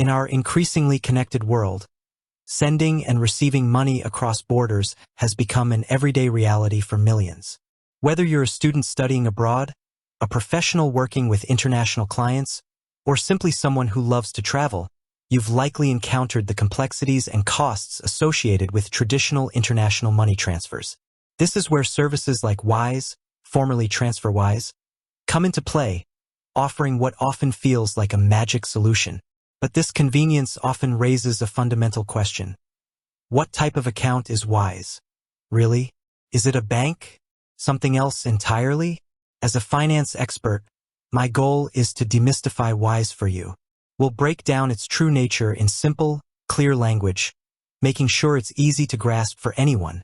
In our increasingly connected world, sending and receiving money across borders has become an everyday reality for millions. Whether you're a student studying abroad, a professional working with international clients, or simply someone who loves to travel, you've likely encountered the complexities and costs associated with traditional international money transfers. This is where services like Wise, formerly TransferWise, come into play, offering what often feels like a magic solution. But this convenience often raises a fundamental question. What type of account is Wise? Really? Is it a bank? Something else entirely? As a finance expert, my goal is to demystify Wise for you. We'll break down its true nature in simple, clear language, making sure it's easy to grasp for anyone,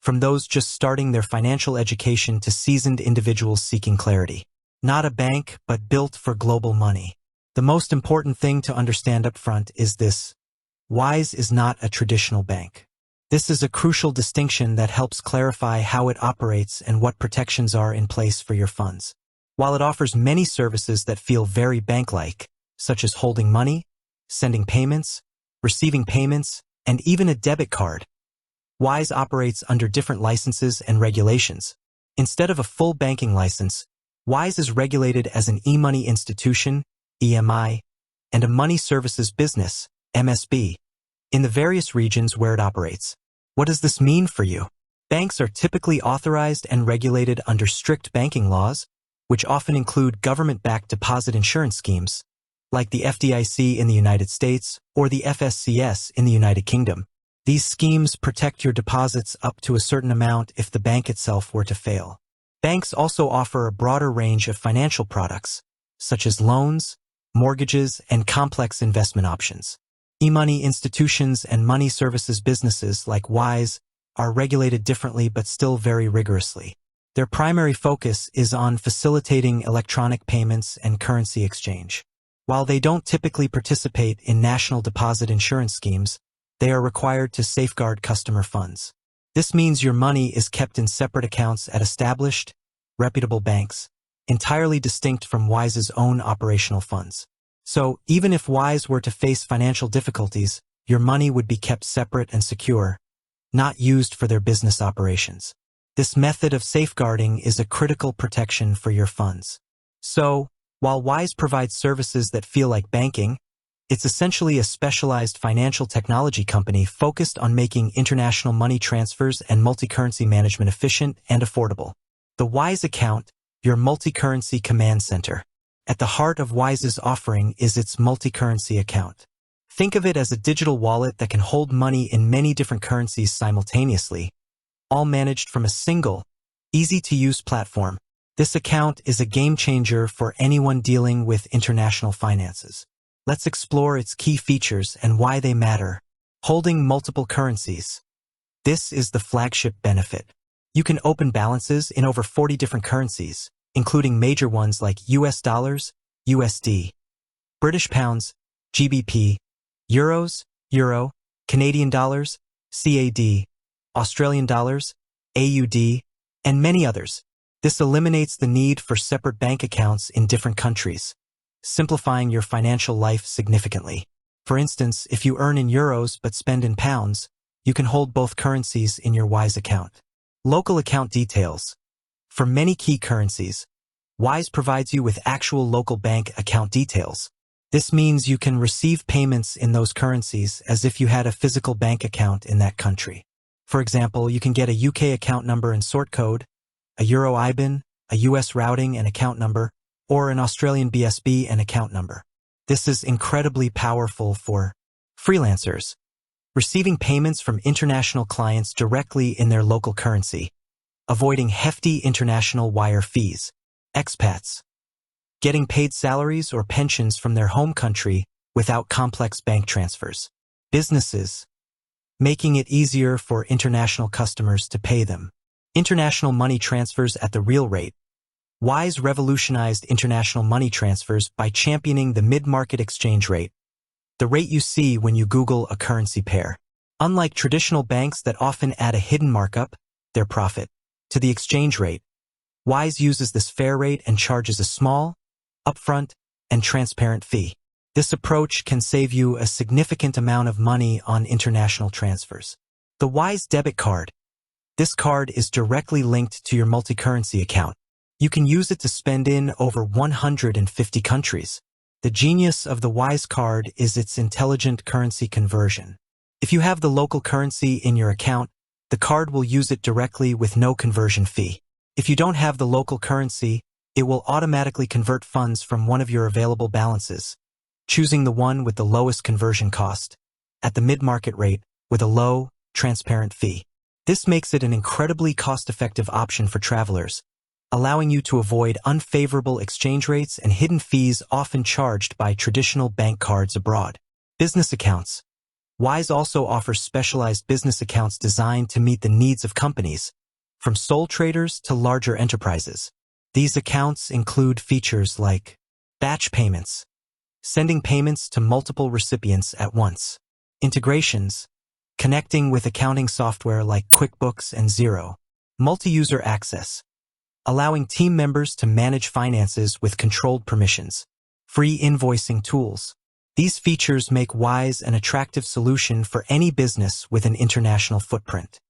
from those just starting their financial education to seasoned individuals seeking clarity. Not a bank, but built for global money. The most important thing to understand up front is this: Wise is not a traditional bank. This is a crucial distinction that helps clarify how it operates and what protections are in place for your funds. While it offers many services that feel very bank-like, such as holding money, sending payments, receiving payments, and even a debit card, Wise operates under different licenses and regulations. Instead of a full banking license, Wise is regulated as an e-money institution, EMI, and a money services business, MSB, in the various regions where it operates. What does this mean for you? Banks are typically authorized and regulated under strict banking laws, which often include government-backed deposit insurance schemes, like the FDIC in the United States or the FSCS in the United Kingdom. These schemes protect your deposits up to a certain amount if the bank itself were to fail. Banks also offer a broader range of financial products, such as loans, mortgages, and complex investment options. E-money institutions and money services businesses like Wise are regulated differently but still very rigorously. Their primary focus is on facilitating electronic payments and currency exchange. While they don't typically participate in national deposit insurance schemes, they are required to safeguard customer funds. This means your money is kept in separate accounts at established, reputable banks, entirely distinct from Wise's own operational funds. So, even if Wise were to face financial difficulties, your money would be kept separate and secure, not used for their business operations. This method of safeguarding is a critical protection for your funds. So, while Wise provides services that feel like banking, it's essentially a specialized financial technology company focused on making international money transfers and multi-currency management efficient and affordable. The Wise account, your multi-currency command center. At the heart of Wise's offering is its multi-currency account. Think of it as a digital wallet that can hold money in many different currencies simultaneously, all managed from a single, easy-to-use platform. This account is a game-changer for anyone dealing with international finances. Let's explore its key features and why they matter. Holding multiple currencies. This is the flagship benefit. You can open balances in over 40 different currencies, including major ones like US dollars, USD, British pounds, GBP, euros, euro, Canadian dollars, CAD, Australian dollars, AUD, and many others. This eliminates the need for separate bank accounts in different countries, simplifying your financial life significantly. For instance, if you earn in euros but spend in pounds, you can hold both currencies in your Wise account. Local account details. For many key currencies, Wise provides you with actual local bank account details. This means you can receive payments in those currencies as if you had a physical bank account in that country. For example, you can get a UK account number and sort code, a Euro IBAN, a US routing and account number, or an Australian BSB and account number. This is incredibly powerful for freelancers, receiving payments from international clients directly in their local currency, avoiding hefty international wire fees, expats, getting paid salaries or pensions from their home country without complex bank transfers, businesses, making it easier for international customers to pay them, international money transfers at the real rate. Wise revolutionized international money transfers by championing the mid-market exchange rate, the rate you see when you Google a currency pair. Unlike traditional banks that often add a hidden markup, their profit, to the exchange rate, Wise uses this fair rate and charges a small, upfront, and transparent fee. This approach can save you a significant amount of money on international transfers. The Wise debit card. This card is directly linked to your multi-currency account. You can use it to spend in over 150 countries. The genius of the Wise card is its intelligent currency conversion. If you have the local currency in your account, the card will use it directly with no conversion fee. If you don't have the local currency, it will automatically convert funds from one of your available balances, choosing the one with the lowest conversion cost, at the mid-market rate, with a low, transparent fee. This makes it an incredibly cost-effective option for travelers, allowing you to avoid unfavorable exchange rates and hidden fees often charged by traditional bank cards abroad. Business accounts. Wise also offers specialized business accounts designed to meet the needs of companies, from sole traders to larger enterprises. These accounts include features like batch payments, sending payments to multiple recipients at once, integrations, connecting with accounting software like QuickBooks and Xero, multi-user access, allowing team members to manage finances with controlled permissions, free invoicing tools. These features make Wise an attractive solution for any business with an international footprint.